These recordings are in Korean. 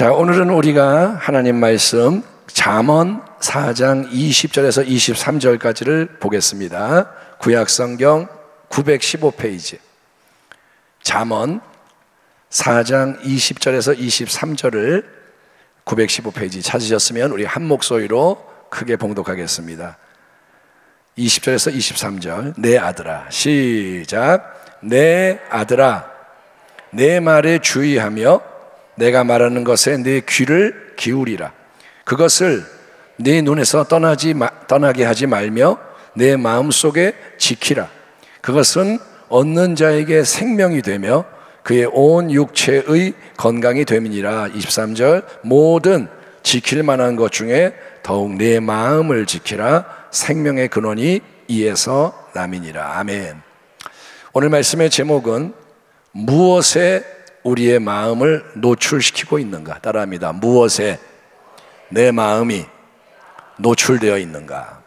자, 오늘은 우리가 하나님 말씀 잠언 4장 20절에서 23절까지를 보겠습니다. 구약성경 915페이지 잠언 4장 20절에서 23절을 915페이지 찾으셨으면 우리 한 목소리로 크게 봉독하겠습니다. 20절에서 23절. 내 아들아, 시작. 내 아들아, 내 말에 주의하며 내가 말하는 것에 네 귀를 기울이라. 그것을 네 눈에서 떠나게 하지 말며 내 마음속에 지키라. 그것은 얻는 자에게 생명이 되며 그의 온 육체의 건강이 됨이니라. 23절. 모든 지킬 만한 것 중에 더욱 내 마음을 지키라. 생명의 근원이 이에서 남이니라. 아멘. 오늘 말씀의 제목은 무엇에 우리의 마음을 노출시키고 있는가? 따라합니다. 무엇에 내 마음이 노출되어 있는가?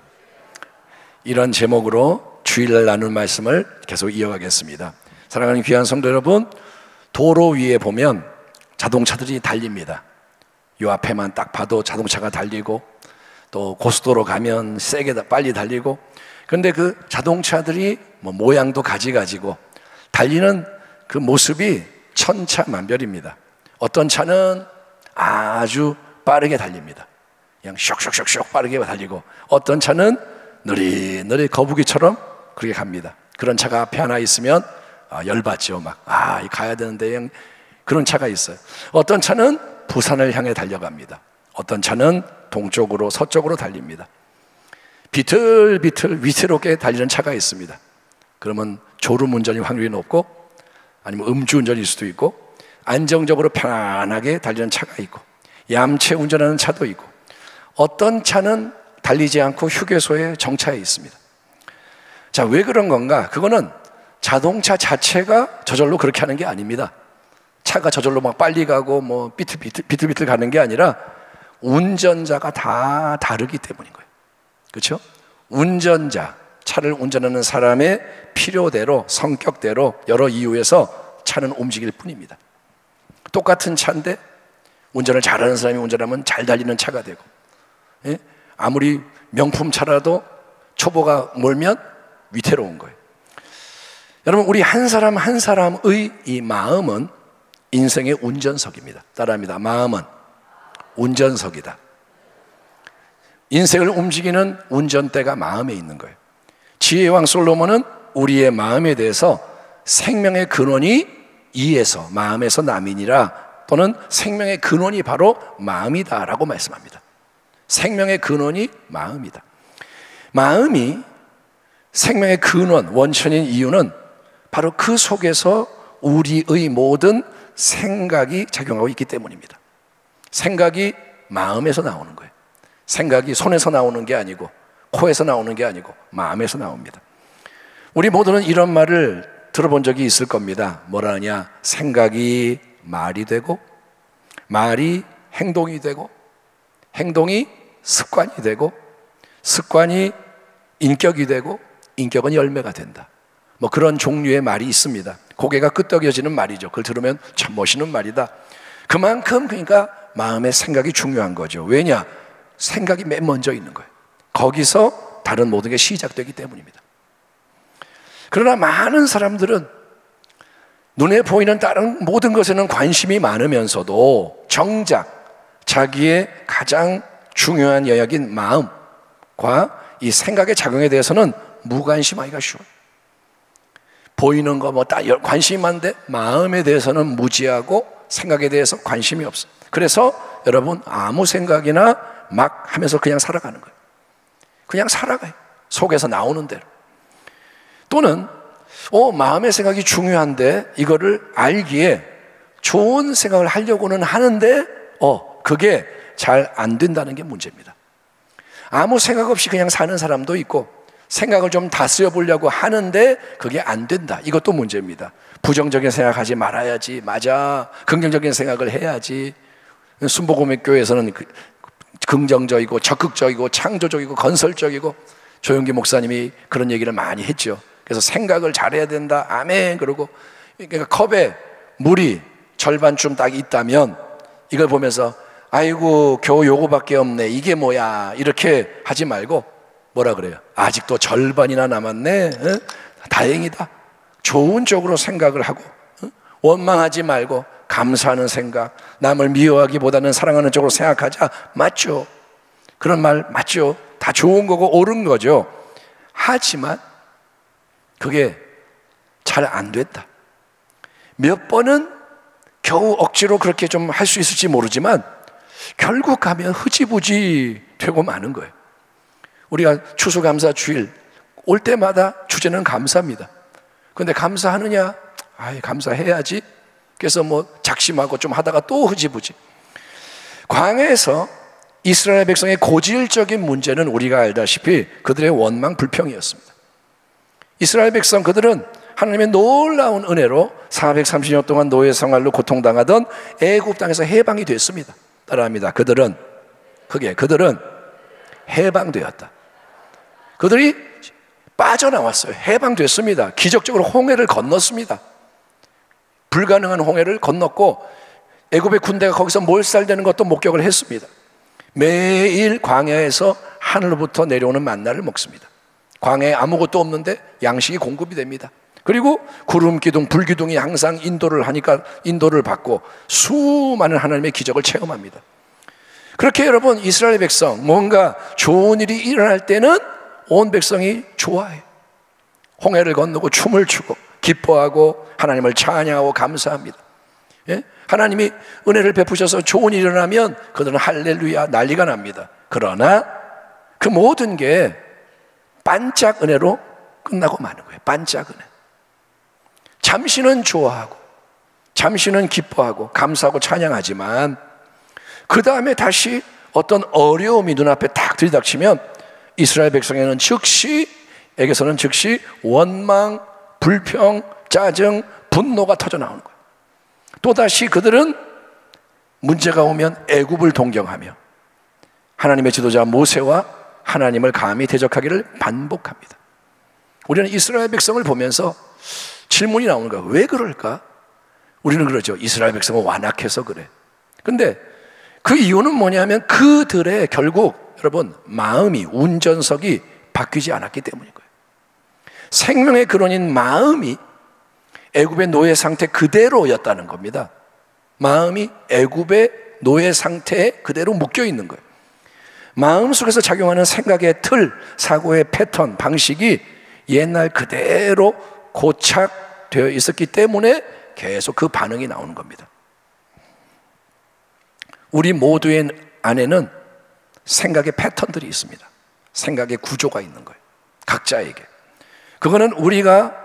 이런 제목으로 주일날 나눌 말씀을 계속 이어가겠습니다. 사랑하는 귀한 성도 여러분, 도로 위에 보면 자동차들이 달립니다. 요 앞에만 딱 봐도 자동차가 달리고, 또 고속도로 가면 세게 빨리 달리고. 그런데 그 자동차들이 모양도 가지가지고 달리는 그 모습이 천차만별입니다. 어떤 차는 아주 빠르게 달립니다. 그냥 슉슉슉슉 빠르게 달리고, 어떤 차는 느릿느릿 거북이처럼 그렇게 갑니다. 그런 차가 앞에 하나 있으면 열받죠. 가야 되는데. 그런 차가 있어요. 어떤 차는 부산을 향해 달려갑니다. 어떤 차는 동쪽으로 서쪽으로 달립니다. 비틀비틀 위태롭게 달리는 차가 있습니다. 그러면 졸음운전일 확률이 높고, 아니면 음주운전일 수도 있고, 안정적으로 편안하게 달리는 차가 있고, 얌체 운전하는 차도 있고, 어떤 차는 달리지 않고 휴게소에 정차해 있습니다. 자, 왜 그런 건가? 그거는 자동차 자체가 저절로 그렇게 하는 게 아닙니다. 차가 저절로 막 빨리 가고 비틀비틀 가는 게 아니라 운전자가 다 다르기 때문인 거예요. 그렇죠? 운전자, 차를 운전하는 사람의 필요대로, 성격대로, 여러 이유에서 차는 움직일 뿐입니다. 똑같은 차인데 운전을 잘하는 사람이 운전하면 잘 달리는 차가 되고, 아무리 명품 차라도 초보가 몰면 위태로운 거예요. 여러분, 우리 한 사람 한 사람의 이 마음은 인생의 운전석입니다. 따라합니다. 마음은 운전석이다. 인생을 움직이는 운전대가 마음에 있는 거예요. 지혜의 왕 솔로몬은 우리의 마음에 대해서 생명의 근원이 이에서, 마음에서 남이니라, 또는 생명의 근원이 바로 마음이다라고 말씀합니다. 생명의 근원이 마음이다. 마음이 생명의 근원, 원천인 이유는 바로 그 속에서 우리의 모든 생각이 작용하고 있기 때문입니다. 생각이 마음에서 나오는 거예요. 생각이 손에서 나오는 게 아니고, 코에서 나오는 게 아니고 마음에서 나옵니다. 우리 모두는 이런 말을 들어본 적이 있을 겁니다. 뭐라 하냐? 생각이 말이 되고, 말이 행동이 되고, 행동이 습관이 되고, 습관이 인격이 되고, 인격은 열매가 된다. 그런 종류의 말이 있습니다. 고개가 끄덕여지는 말이죠. 그걸 들으면 참 멋있는 말이다. 그만큼 그러니까 마음의 생각이 중요한 거죠. 왜냐? 생각이 맨 먼저 있는 거예요. 거기서 다른 모든 게 시작되기 때문입니다. 그러나 많은 사람들은 눈에 보이는 다른 모든 것에는 관심이 많으면서도 정작 자기의 가장 중요한 영역인 마음과 이 생각의 작용에 대해서는 무관심하기가 쉬워요. 보이는 거 다 관심이 많은데 마음에 대해서는 무지하고 생각에 대해서 관심이 없어요. 그래서 여러분, 아무 생각이나 막 하면서 그냥 살아가는 거예요. 그냥 살아가요. 속에서 나오는 대로. 또는 마음의 생각이 중요한데 이거를 알기에 좋은 생각을 하려고는 하는데 그게 잘 안 된다는 게 문제입니다. 아무 생각 없이 그냥 사는 사람도 있고, 생각을 좀 다스려 보려고 하는데 그게 안 된다. 이것도 문제입니다. 부정적인 생각하지 말아야지. 맞아. 긍정적인 생각을 해야지. 순복음의 교회에서는 긍정적이고 적극적이고 창조적이고 건설적이고, 조영기 목사님이 그런 얘기를 많이 했죠. 그래서 생각을 잘해야 된다. 아멘. 그러고, 그러니까 컵에 물이 절반쯤 딱 있다면 이걸 보면서 아이고 겨우 요거밖에 없네, 이게 뭐야, 이렇게 하지 말고 뭐라 그래요? 아직도 절반이나 남았네, 다행이다. 좋은 쪽으로 생각을 하고, 원망하지 말고 감사하는 생각, 남을 미워하기보다는 사랑하는 쪽으로 생각하자. 맞죠? 그런 말 맞죠? 다 좋은 거고 옳은 거죠. 하지만 그게 잘 안 됐다. 몇 번은 겨우 억지로 그렇게 좀 할 수 있을지 모르지만 결국 가면 흐지부지 되고 마는 거예요. 우리가 추수감사 주일 올 때마다 주제는 감사입니다. 그런데 감사하느냐? 아이, 감사해야지. 그래서 뭐 작심하고 좀 하다가 또 흐지부지. 광야에서 이스라엘 백성의 고질적인 문제는 우리가 알다시피 그들의 원망 불평이었습니다. 이스라엘 백성, 그들은 하나님의 놀라운 은혜로 430년 동안 노예 생활로 고통당하던 애굽 땅에서 해방이 됐습니다. 따라합니다. 그들은 해방되었다. 그들이 빠져나왔어요. 해방됐습니다. 기적적으로 홍해를 건넜습니다. 불가능한 홍해를 건넜고 애굽의 군대가 거기서 몰살되는 것도 목격을 했습니다. 매일 광야에서 하늘로부터 내려오는 만나를 먹습니다. 광야에 아무것도 없는데 양식이 공급이 됩니다. 그리고 구름 기둥, 불 기둥이 항상 인도를 하니까 인도를 받고 수많은 하나님의 기적을 체험합니다. 그렇게 여러분, 이스라엘 백성 뭔가 좋은 일이 일어날 때는 온 백성이 좋아해요. 홍해를 건너고 춤을 추고 기뻐하고 하나님을 찬양하고 감사합니다. 예? 하나님이 은혜를 베푸셔서 좋은 일이 일어나면 그들은 할렐루야 난리가 납니다. 그러나 그 모든 게 반짝 은혜로 끝나고 마는 거예요. 반짝 은혜. 잠시는 좋아하고 잠시는 기뻐하고 감사하고 찬양하지만 그 다음에 다시 어떤 어려움이 눈앞에 딱 들이닥치면 이스라엘 백성에게는 즉시 원망, 불평, 짜증, 분노가 터져 나오는 거예요. 또다시 그들은 문제가 오면 애굽을 동경하며 하나님의 지도자 모세와 하나님을 감히 대적하기를 반복합니다. 우리는 이스라엘 백성을 보면서 질문이 나오는 거예요. 왜 그럴까? 우리는 그러죠. 이스라엘 백성은 완악해서 그래. 근데 그 이유는 뭐냐면 그들의 결국 여러분 마음이, 운전석이 바뀌지 않았기 때문인 거예요. 생명의 근원인 마음이 애굽의 노예 상태 그대로였다는 겁니다. 마음이 애굽의 노예 상태에 그대로 묶여 있는 거예요. 마음속에서 작용하는 생각의 틀, 사고의 패턴, 방식이 옛날 그대로 고착되어 있었기 때문에 계속 그 반응이 나오는 겁니다. 우리 모두의 안에는 생각의 패턴들이 있습니다. 생각의 구조가 있는 거예요. 각자에게. 그거는 우리가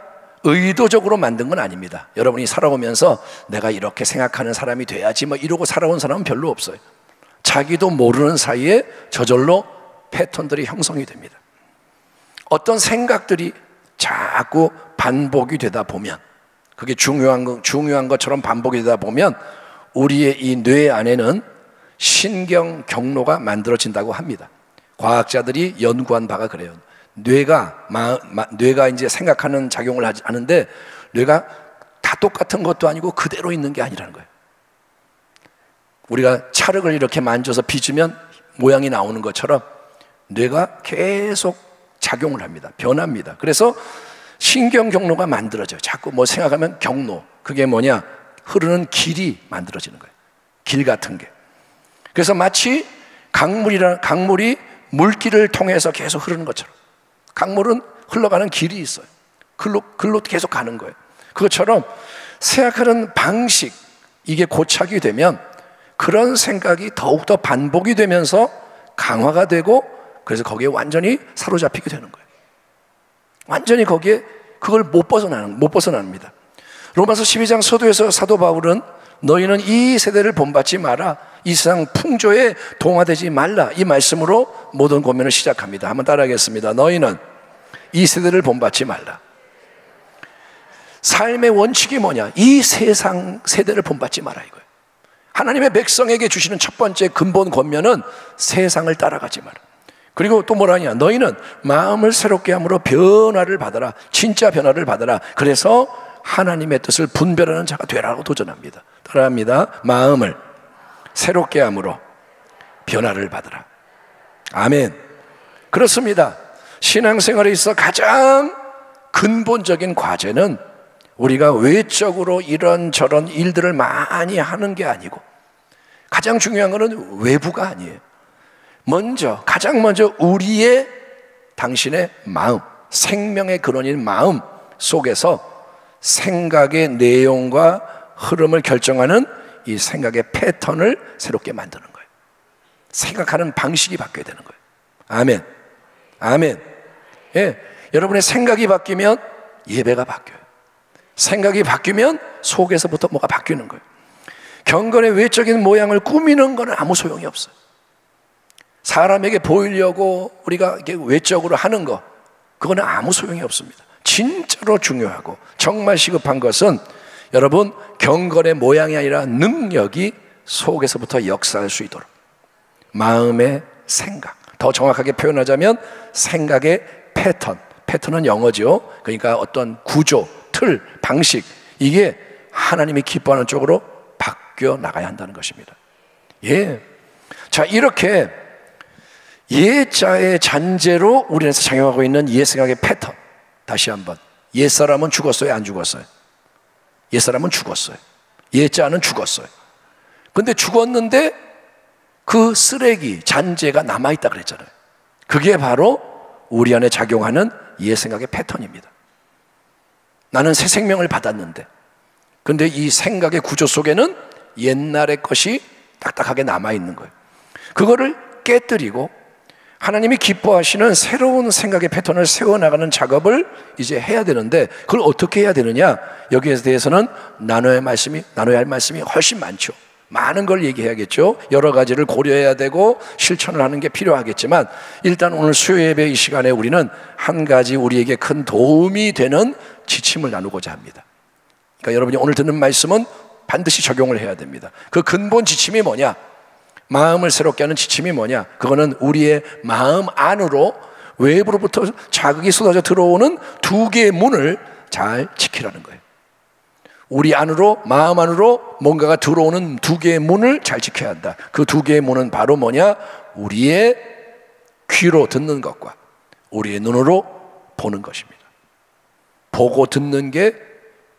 의도적으로 만든 건 아닙니다. 여러분이 살아오면서 내가 이렇게 생각하는 사람이 돼야지 뭐 이러고 살아온 사람은 별로 없어요. 자기도 모르는 사이에 저절로 패턴들이 형성이 됩니다. 어떤 생각들이 자꾸 반복이 되다 보면, 그게 중요한 것처럼 반복이 되다 보면 우리의 이 뇌 안에는 신경 경로가 만들어진다고 합니다. 과학자들이 연구한 바가 그래요. 뇌가 이제 생각하는 작용을 하는데 뇌가 다 똑같은 것도 아니고 그대로 있는 게 아니라는 거예요. 우리가 찰흙을 이렇게 만져서 빚으면 모양이 나오는 것처럼 뇌가 계속 작용을 합니다. 변합니다. 그래서 신경 경로가 만들어져요. 자꾸 뭐 생각하면 경로, 그게 뭐냐? 흐르는 길이 만들어지는 거예요. 길 같은 게. 그래서 마치 강물이 물길을 통해서 계속 흐르는 것처럼, 강물은 흘러가는 길이 있어요. 글로 계속 가는 거예요. 그것처럼 생각하는 방식, 이게 고착이 되면 그런 생각이 더욱더 반복이 되면서 강화가 되고, 그래서 거기에 완전히 사로잡히게 되는 거예요. 완전히 거기에 그걸 못 벗어납니다. 로마서 12장 서두에서 사도 바울은 너희는 이 세대를 본받지 마라, 이 세상 풍조에 동화되지 말라, 이 말씀으로 모든 고민을 시작합니다. 한번 따라하겠습니다. 너희는 이 세대를 본받지 말라. 삶의 원칙이 뭐냐? 이 세상 세대를 본받지 마라 이거예요. 하나님의 백성에게 주시는 첫 번째 근본 권면은 세상을 따라가지 마라. 그리고 또 뭐라냐? 너희는 마음을 새롭게 함으로 변화를 받아라. 진짜 변화를 받아라. 그래서 하나님의 뜻을 분별하는 자가 되라고 도전합니다. 따라합니다. 마음을 새롭게 함으로 변화를 받으라. 아멘. 그렇습니다. 신앙생활에 있어 가장 근본적인 과제는 우리가 외적으로 이런저런 일들을 많이 하는 게 아니고, 가장 중요한 것은 외부가 아니에요. 가장 먼저 우리의, 당신의 마음, 생명의 근원인 마음 속에서 생각의 내용과 흐름을 결정하는 이 생각의 패턴을 새롭게 만드는 거예요. 생각하는 방식이 바뀌어야 되는 거예요. 아멘. 아멘. 예, 여러분의 생각이 바뀌면 예배가 바뀌어요. 생각이 바뀌면 속에서부터 뭐가 바뀌는 거예요. 경건의 외적인 모양을 꾸미는 거는 아무 소용이 없어요. 사람에게 보이려고 우리가 이렇게 외적으로 하는 거, 그거는 아무 소용이 없습니다. 진짜로 중요하고 정말 시급한 것은 여러분, 경건의 모양이 아니라 능력이 속에서부터 역사할 수 있도록, 마음의 생각, 더 정확하게 표현하자면 생각의 패턴은 영어죠. 그러니까 어떤 구조, 틀, 방식, 이게 하나님이 기뻐하는 쪽으로 바뀌어 나가야 한다는 것입니다. 예. 자, 이렇게 예자의 잔재로 우리 안에서 작용하고 있는 옛생각의 패턴, 다시 한번, 옛사람은 죽었어요, 안 죽었어요? 옛사람은 죽었어요. 예자는 죽었어요. 근데 죽었는데 그 쓰레기, 잔재가 남아있다 그랬잖아요. 그게 바로 우리 안에 작용하는 옛생각의 패턴입니다. 나는 새 생명을 받았는데, 근데 이 생각의 구조 속에는 옛날의 것이 딱딱하게 남아있는 거예요. 그거를 깨뜨리고 하나님이 기뻐하시는 새로운 생각의 패턴을 세워나가는 작업을 이제 해야 되는데, 그걸 어떻게 해야 되느냐? 여기에 대해서는 나눠야 할 말씀이 훨씬 많죠. 많은 걸 얘기해야겠죠. 여러 가지를 고려해야 되고 실천을 하는 게 필요하겠지만, 일단 오늘 수요 예배 이 시간에 우리는 한 가지 우리에게 큰 도움이 되는 지침을 나누고자 합니다. 그러니까 여러분이 오늘 듣는 말씀은 반드시 적용을 해야 됩니다. 그 근본 지침이 뭐냐? 마음을 새롭게 하는 지침이 뭐냐? 그거는 우리의 마음 안으로 외부로부터 자극이 쏟아져 들어오는 두 개의 문을 잘 지키라는 거예요. 우리 안으로, 마음 안으로 뭔가가 들어오는 두 개의 문을 잘 지켜야 한다. 그 두 개의 문은 바로 뭐냐? 우리의 귀로 듣는 것과 우리의 눈으로 보는 것입니다. 보고 듣는 게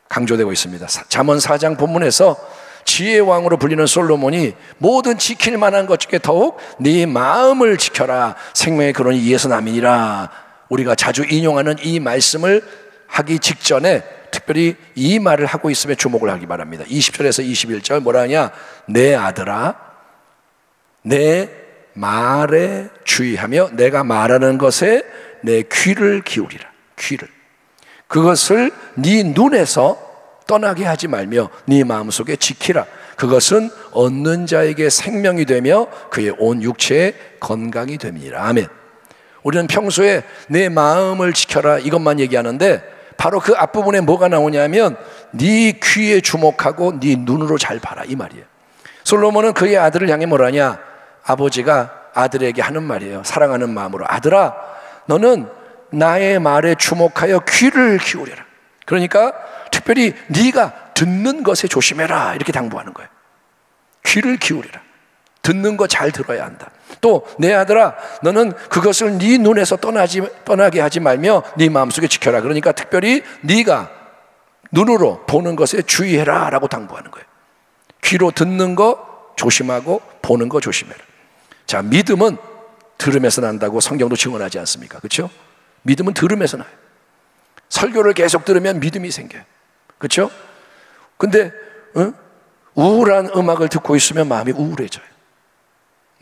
강조되고 있습니다. 잠언 4장 본문에서 지혜의 왕으로 불리는 솔로몬이 모든 지킬 만한 것 중에 더욱 네 마음을 지켜라, 생명의 근원이 이에서 남이니라. 우리가 자주 인용하는 이 말씀을 하기 직전에 특별히 이 말을 하고 있음에 주목을 하기 바랍니다. 20절에서 21절 뭐라 하냐? 내 아들아, 내 말에 주의하며 내가 말하는 것에 내 귀를 기울이라. 귀를, 그것을 네 눈에서 떠나게 하지 말며 네 마음속에 지키라. 그것은 얻는 자에게 생명이 되며 그의 온 육체의 건강이 됨이니라. 아멘. 우리는 평소에 내 마음을 지켜라 이것만 얘기하는데, 바로 그 앞부분에 뭐가 나오냐면 네 귀에 주목하고 네 눈으로 잘 봐라, 이 말이에요. 솔로몬은 그의 아들을 향해 뭐라냐? 아버지가 아들에게 하는 말이에요. 사랑하는 마음으로, 아들아, 너는 나의 말에 주목하여 귀를 기울여라. 그러니까 특별히 네가 듣는 것에 조심해라, 이렇게 당부하는 거예요. 귀를 기울여라. 듣는 거 잘 들어야 한다. 또 내 아들아, 너는 그것을 네 눈에서 떠나게 하지 말며 네 마음속에 지켜라. 그러니까 특별히 네가 눈으로 보는 것에 주의해라 라고 당부하는 거예요. 귀로 듣는 거 조심하고 보는 거 조심해라. 자, 믿음은 들음에서 난다고 성경도 증언하지 않습니까? 그렇죠? 믿음은 들음에서 나요. 설교를 계속 들으면 믿음이 생겨요. 그렇죠? 근데 우울한 음악을 듣고 있으면 마음이 우울해져요.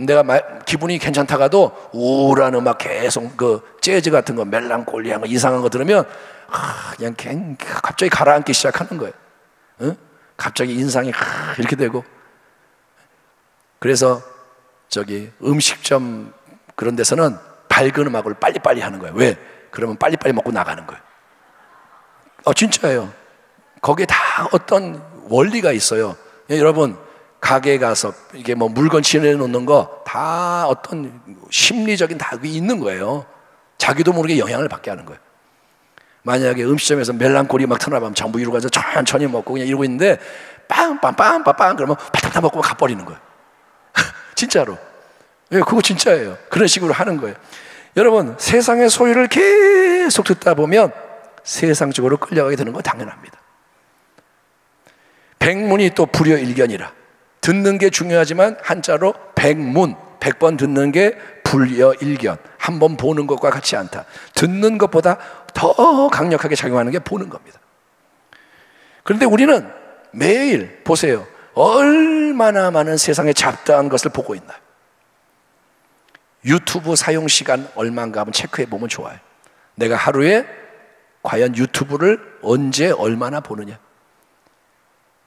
내가 기분이 괜찮다가도 우울한 음악 계속 그 재즈 같은 거, 멜랑콜리한 거, 이상한 거 들으면 그냥 갑자기 가라앉기 시작하는 거예요. 갑자기 인상이 이렇게 되고. 그래서 저기 음식점 그런 데서는 밝은 음악을 빨리빨리 하는 거예요. 왜? 그러면 빨리빨리 먹고 나가는 거예요. 진짜예요. 거기에 다 어떤 원리가 있어요. 여러분, 가게에 가서 이게 뭐 물건 지내놓는 거 다 어떤 심리적인 다급이 있는 거예요. 자기도 모르게 영향을 받게 하는 거예요. 만약에 음식점에서 멜랑콜리 막 터나면 전부 이러고 가서 천천히 먹고 그냥 이러고 있는데 빵빵빵빵빵 그러면 바닥다 먹고 가버리는 거예요. 진짜로. 예, 그거 진짜예요. 그런 식으로 하는 거예요. 여러분, 세상의 소리를 계속 듣다 보면 세상 쪽으로 끌려가게 되는 건 당연합니다. 백문이 또 불여일견이라. 듣는 게 중요하지만 한자로 백문, 100번 듣는 게 불여일견. 한 번 보는 것과 같지 않다. 듣는 것보다 더 강력하게 작용하는 게 보는 겁니다. 그런데 우리는 매일 보세요. 얼마나 많은 세상에 잡다한 것을 보고 있나요? 유튜브 사용 시간 얼마인가 한번 체크해 보면 좋아요. 내가 하루에 과연 유튜브를 언제 얼마나 보느냐.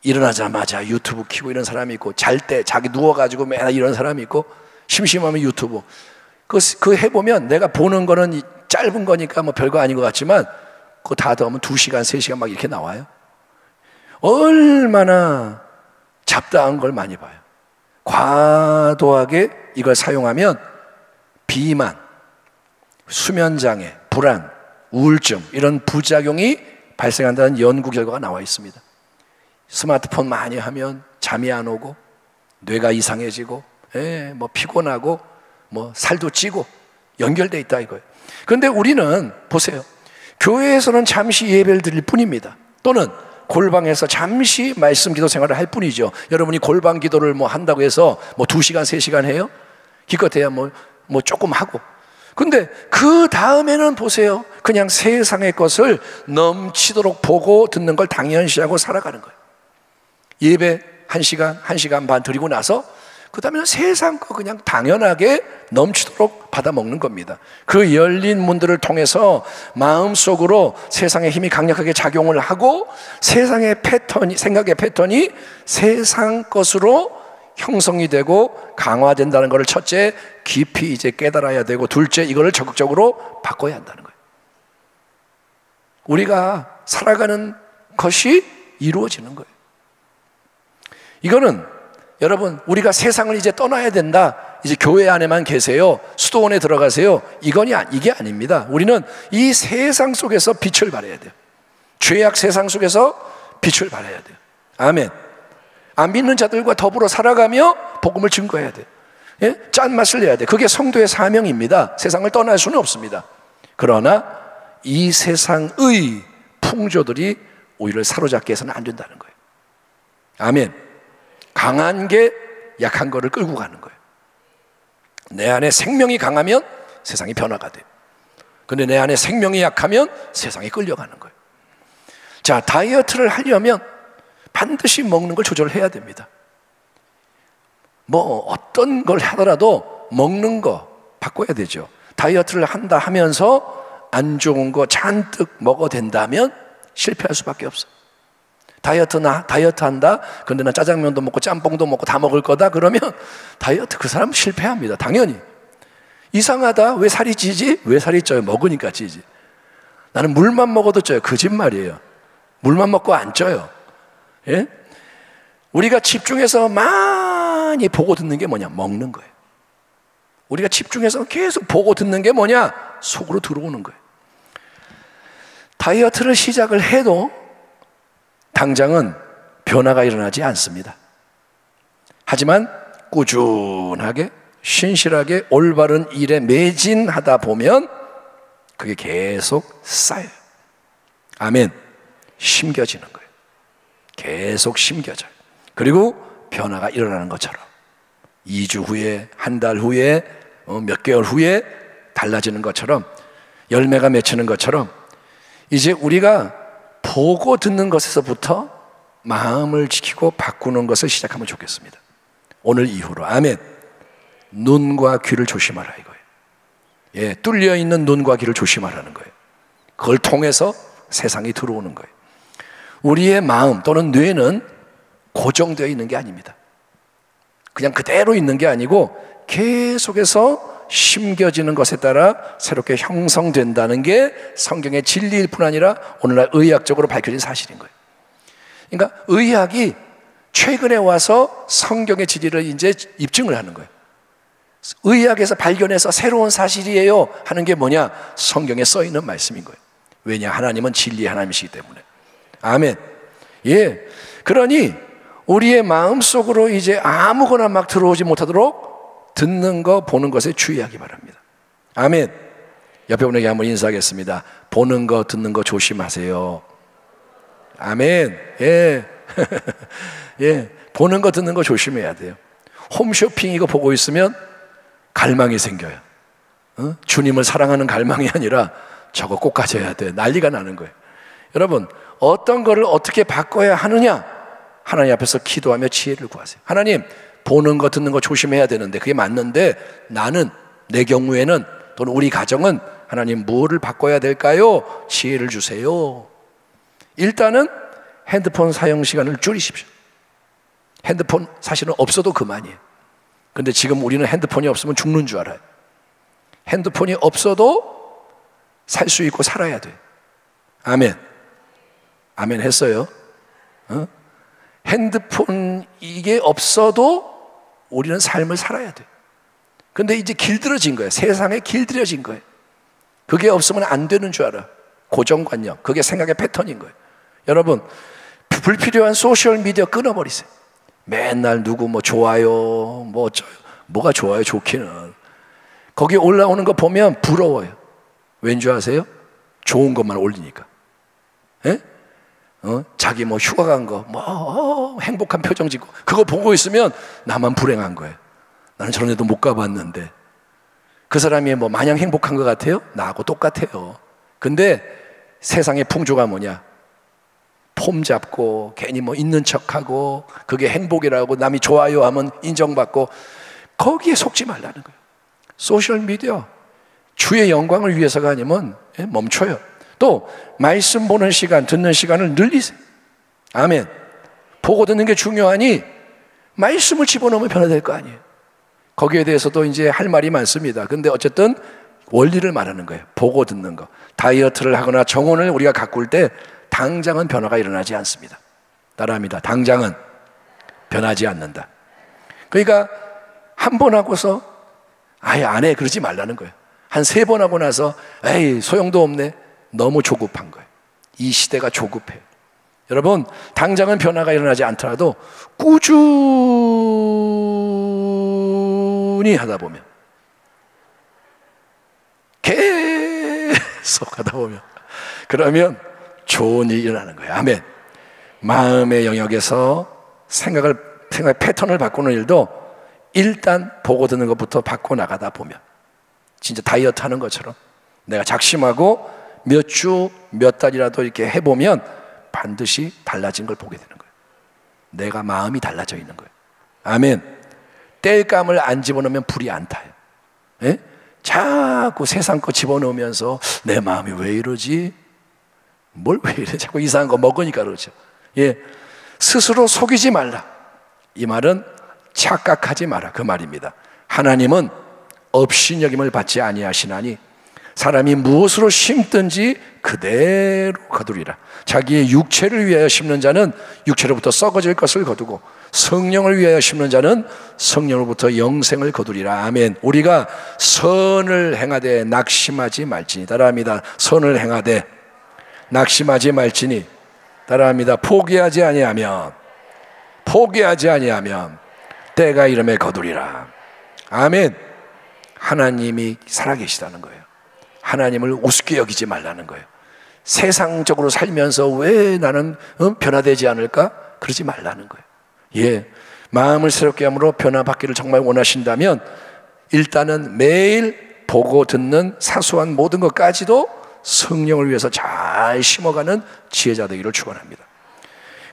일어나자마자 유튜브 켜고 이런 사람이 있고, 잘 때 자기 누워가지고 맨날 이런 사람이 있고, 심심하면 유튜브. 그거 해보면 내가 보는 거는 짧은 거니까 뭐 별거 아닌 것 같지만 그거 다 더하면 2시간, 3시간 막 이렇게 나와요. 얼마나 잡다한 걸 많이 봐요. 과도하게 이걸 사용하면 비만, 수면장애, 불안, 우울증 이런 부작용이 발생한다는 연구 결과가 나와 있습니다. 스마트폰 많이 하면 잠이 안 오고 뇌가 이상해지고 뭐 피곤하고 뭐 살도 찌고 연결돼 있다 이거예요. 그런데 우리는 보세요. 교회에서는 잠시 예배를 드릴 뿐입니다. 또는 골방에서 잠시 말씀 기도 생활을 할 뿐이죠. 여러분이 골방 기도를 뭐 한다고 해서 뭐 2시간, 3시간 해요? 기껏해야 뭐 조금 하고. 근데 그 다음에는 보세요. 그냥 세상의 것을 넘치도록 보고 듣는 걸 당연시하고 살아가는 거예요. 예배 1시간, 1시간 반 드리고 나서 그 다음에는 세상 거 그냥 당연하게 넘치도록 받아먹는 겁니다. 그 열린 문들을 통해서 마음속으로 세상의 힘이 강력하게 작용을 하고 세상의 패턴이, 생각의 패턴이 세상 것으로 형성이 되고 강화된다는 것을 첫째 깊이 이제 깨달아야 되고, 둘째 이거를 적극적으로 바꿔야 한다는 거예요. 우리가 살아가는 것이 이루어지는 거예요. 이거는 여러분, 우리가 세상을 이제 떠나야 된다, 이제 교회 안에만 계세요, 수도원에 들어가세요, 이게 아닙니다. 우리는 이 세상 속에서 빛을 발해야 돼요. 죄악 세상 속에서 빛을 발해야 돼요. 아멘. 안 믿는 자들과 더불어 살아가며 복음을 증거해야 돼요. 예? 짠맛을 내야 돼요. 그게 성도의 사명입니다. 세상을 떠날 수는 없습니다. 그러나 이 세상의 풍조들이 우리를 사로잡게 해서는 안 된다는 거예요. 아멘. 강한 게 약한 거를 끌고 가는 거예요. 내 안에 생명이 강하면 세상이 변화가 돼요. 근데 내 안에 생명이 약하면 세상이 끌려가는 거예요. 자, 다이어트를 하려면 반드시 먹는 걸 조절해야 됩니다. 뭐 어떤 걸 하더라도 먹는 거 바꿔야 되죠. 다이어트를 한다 하면서 안 좋은 거 잔뜩 먹어댄다면 실패할 수밖에 없어요. 다이어트 한다? 근데 나 짜장면도 먹고 짬뽕도 먹고 다 먹을 거다? 그러면 다이어트 그 사람 실패합니다. 당연히. 이상하다. 왜 살이 찌지? 왜 살이 쪄요? 먹으니까 찌지. 나는 물만 먹어도 쪄요. 거짓말이에요. 물만 먹고 안 쪄요. 예? 우리가 집중해서 많이 보고 듣는 게 뭐냐? 먹는 거예요. 우리가 집중해서 계속 보고 듣는 게 뭐냐? 속으로 들어오는 거예요. 다이어트를 시작을 해도 당장은 변화가 일어나지 않습니다. 하지만 꾸준하게 신실하게 올바른 일에 매진하다 보면 그게 계속 쌓여요. 아멘. 심겨지는 거예요. 계속 심겨져요. 그리고 변화가 일어나는 것처럼 2주 후에, 한 달 후에, 몇 개월 후에 달라지는 것처럼, 열매가 맺히는 것처럼 이제 우리가 보고 듣는 것에서부터 마음을 지키고 바꾸는 것을 시작하면 좋겠습니다. 오늘 이후로. 아멘. 눈과 귀를 조심하라 이거예요. 예, 뚫려 있는 눈과 귀를 조심하라는 거예요. 그걸 통해서 세상이 들어오는 거예요. 우리의 마음 또는 뇌는 고정되어 있는 게 아닙니다. 그냥 그대로 있는 게 아니고 계속해서 심겨지는 것에 따라 새롭게 형성된다는 게 성경의 진리일 뿐 아니라 오늘날 의학적으로 밝혀진 사실인 거예요. 그러니까 의학이 최근에 와서 성경의 진리를 이제 입증을 하는 거예요. 의학에서 발견해서 새로운 사실이에요 하는 게 뭐냐? 성경에 써 있는 말씀인 거예요. 왜냐? 하나님은 진리의 하나님이시기 때문에. 아멘. 예. 그러니 우리의 마음속으로 이제 아무거나 막 들어오지 못하도록 듣는 거, 보는 것에 주의하기 바랍니다. 아멘. 옆에 분에게 한번 인사하겠습니다. 보는 거, 듣는 거 조심하세요. 아멘. 예. 예. 보는 거, 듣는 거 조심해야 돼요. 홈쇼핑 이거 보고 있으면 갈망이 생겨요. 주님을 사랑하는 갈망이 아니라 저거 꼭 가져야 돼. 난리가 나는 거예요. 여러분, 어떤 거를 어떻게 바꿔야 하느냐? 하나님 앞에서 기도하며 지혜를 구하세요. 하나님, 보는 거, 듣는 거 조심해야 되는데 그게 맞는데 나는, 내 경우에는 또는 우리 가정은 하나님 뭐를 바꿔야 될까요? 지혜를 주세요. 일단은 핸드폰 사용 시간을 줄이십시오. 핸드폰 사실은 없어도 그만이에요. 근데 지금 우리는 핸드폰이 없으면 죽는 줄 알아요. 핸드폰이 없어도 살 수 있고 살아야 돼. 아멘. 아멘 했어요. 핸드폰 이게 없어도 우리는 삶을 살아야 돼. 근데 이제 길들여진 거예요. 세상에 길들여진 거예요. 그게 없으면 안 되는 줄 알아. 고정관념. 그게 생각의 패턴인 거예요. 여러분, 불필요한 소셜미디어 끊어버리세요. 맨날 누구 뭐 좋아요, 뭐 어쩌요. 뭐가 좋아요, 좋기는. 거기 올라오는 거 보면 부러워요. 왠 줄 아세요? 좋은 것만 올리니까. 예? 자기 뭐 휴가 간 거, 뭐 행복한 표정 짓고 그거 보고 있으면 나만 불행한 거예요. 나는 저런 데도 못 가봤는데 그 사람이 뭐 마냥 행복한 것 같아요? 나하고 똑같아요. 근데 세상의 풍조가 뭐냐? 폼 잡고 괜히 뭐 있는 척하고 그게 행복이라고 남이 좋아요 하면 인정받고 거기에 속지 말라는 거예요. 소셜미디어 주의 영광을 위해서가 아니면 멈춰요. 또 말씀 보는 시간, 듣는 시간을 늘리세요. 아멘. 보고 듣는 게 중요하니 말씀을 집어넣으면 변화될 거 아니에요. 거기에 대해서도 이제 할 말이 많습니다. 근데 어쨌든 원리를 말하는 거예요. 보고 듣는 거. 다이어트를 하거나 정원을 우리가 가꿀 때 당장은 변화가 일어나지 않습니다. 따라합니다. 당장은 변하지 않는다. 그러니까 한 번 하고서 아예 안 해 그러지 말라는 거예요. 한 3번 하고 나서 에이 소용도 없네. 너무 조급한 거예요. 이 시대가 조급해요. 여러분, 당장은 변화가 일어나지 않더라도 꾸준히 하다 보면, 계속 하다 보면 그러면 좋은 일이 일어나는 거예요. 아멘. 마음의 영역에서 생각의 패턴을 바꾸는 일도 일단 보고 듣는 것부터 바꿔 나가다 보면 진짜 다이어트 하는 것처럼 내가 작심하고 몇 주, 몇 달이라도 이렇게 해보면 반드시 달라진 걸 보게 되는 거예요. 내가 마음이 달라져 있는 거예요. 아멘. 땔감을 안 집어넣으면 불이 안 타요. 예? 자꾸 세상 거 집어넣으면서 내 마음이 왜 이러지? 뭘 왜 이래? 자꾸 이상한 거 먹으니까 그렇죠. 예. 스스로 속이지 말라. 이 말은 착각하지 마라. 그 말입니다. 하나님은 업신여김을 받지 아니하시나니 사람이 무엇으로 심든지 그대로 거두리라. 자기의 육체를 위하여 심는 자는 육체로부터 썩어질 것을 거두고 성령을 위하여 심는 자는 성령으로부터 영생을 거두리라. 아멘. 우리가 선을 행하되 낙심하지 말지니. 따라합니다. 선을 행하되 낙심하지 말지니. 따라합니다. 포기하지 아니하면 때가 이름에 거두리라. 아멘. 하나님이 살아계시다는 거예요. 하나님을 우습게 여기지 말라는 거예요. 세상적으로 살면서 왜 나는 변화되지 않을까? 그러지 말라는 거예요. 예, 마음을 새롭게 함으로 변화받기를 정말 원하신다면 일단은 매일 보고 듣는 사소한 모든 것까지도 성령을 위해서 잘 심어가는 지혜자 되기를 축원합니다.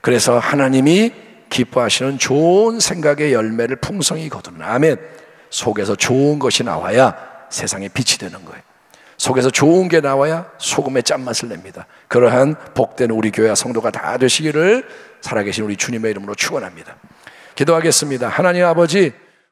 그래서 하나님이 기뻐하시는 좋은 생각의 열매를 풍성히 거두는, 아멘. 속에서 좋은 것이 나와야 세상에 빛이 되는 거예요. 속에서 좋은 게 나와야 소금의 짠맛을 냅니다. 그러한 복된 우리 교회와 성도가 다 되시기를 살아계신 우리 주님의 이름으로 축원합니다. 기도하겠습니다. 하나님 아버지,